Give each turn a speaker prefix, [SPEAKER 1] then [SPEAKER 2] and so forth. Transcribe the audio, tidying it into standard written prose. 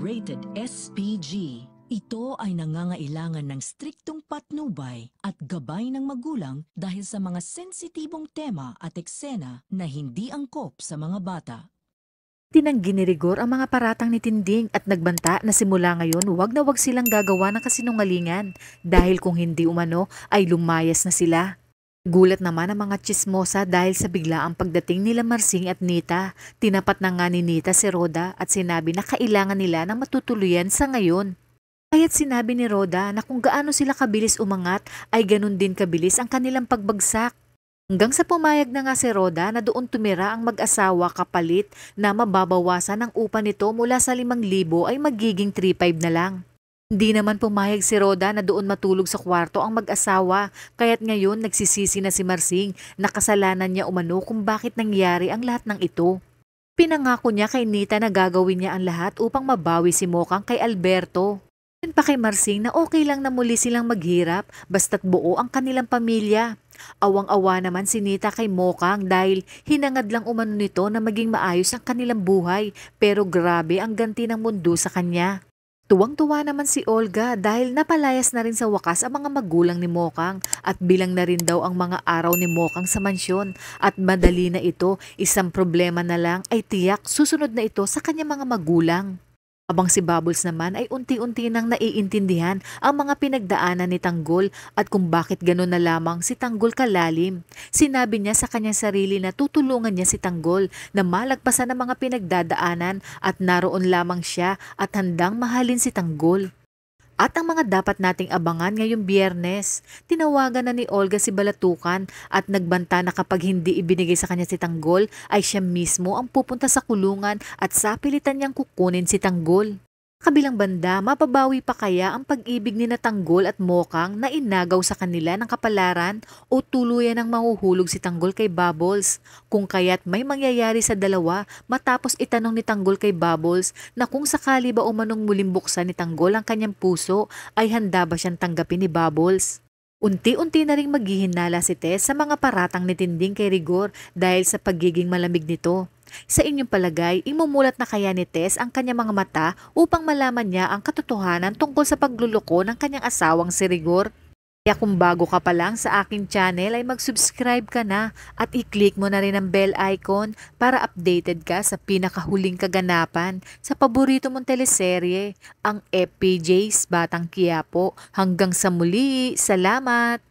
[SPEAKER 1] Rated SPG. Ito ay nangangailangan ng striktong patnubay at gabay ng magulang dahil sa mga sensitibong tema at eksena na hindi angkop sa mga bata.
[SPEAKER 2] Tinanggi ni Rigor ang mga paratang ni Tinding at nagbanta na simula ngayon wag na wag silang gagawa ng kasinungalingan dahil kung hindi umano ay lumayas na sila. Gulat naman ang mga tsismosa dahil sa biglaang pagdating nila Marsing at Nita. Tinapat na nga ni Nita si Roda at sinabi na kailangan nila ng matutuluyan sa ngayon. Kaya't sinabi ni Roda na kung gaano sila kabilis umangat ay ganun din kabilis ang kanilang pagbagsak. Hanggang sa pumayag na nga si Roda na doon tumira ang mag-asawa kapalit na mababawasan ang upa nito mula sa 5,000 ay magiging 3,500 na lang. Hindi naman pumayag si Roda na doon matulog sa kwarto ang mag-asawa kaya't ngayon nagsisisi na si Marsing na kasalanan niya umano kung bakit nangyari ang lahat ng ito. Pinangako niya kay Nita na gagawin niya ang lahat upang mabawi si Mokang kay Alberto. Yun pa kay Marsing na okay lang na muli silang maghirap basta't buo ang kanilang pamilya. Awang-awa naman si Nita kay Mokang dahil hinangad lang umano nito na maging maayos ang kanilang buhay pero grabe ang ganti ng mundo sa kanya. Tuwang-tuwa naman si Olga dahil napalayas na rin sa wakas ang mga magulang ni Mokang at bilang na rin daw ang mga araw ni Mokang sa mansyon at madali na ito, isang problema na lang ay tiyak susunod na ito sa kanyang mga magulang. Habang si Bubbles naman ay unti-unti nang naiintindihan ang mga pinagdaanan ni Tanggol at kung bakit gano'n na lamang si Tanggol kalalim. Sinabi niya sa kanyang sarili na tutulungan niya si Tanggol na malagpasan ang mga pinagdadaanan at naroon lamang siya at handang mahalin si Tanggol. At ang mga dapat nating abangan ngayong Biyernes, tinawagan na ni Olga si Balatukan at nagbanta na kapag hindi ibinigay sa kanya si Tanggol ay siya mismo ang pupunta sa kulungan at sapilitan niyang kukunin si Tanggol. Kabilang banda, mapabawi pa kaya ang pag-ibig ni na Tanggol at Mokang na inagaw sa kanila ng kapalaran o tuluyan ng mahuhulog si Tanggol kay Bubbles? Kung kaya't may mangyayari sa dalawa matapos itanong ni Tanggol kay Bubbles na kung sakali ba umanong muling buksan ni Tanggol ang kanyang puso ay handa ba siyang tanggapin ni Bubbles? Unti-unti na ring maghihinala si Tess sa mga paratang ni Tinding kay Rigor dahil sa pagiging malamig nito. Sa inyong palagay, imumulat na kaya ni Tess ang kanyang mga mata upang malaman niya ang katotohanan tungkol sa pagluloko ng kanyang asawang si Rigor? Kaya kung bago ka pa lang sa aking channel ay mag-subscribe ka na at i-click mo na rin ang bell icon para updated ka sa pinakahuling kaganapan sa paborito mong teleserye, ang FPJ's Batang Quiapo. Hanggang sa muli, salamat!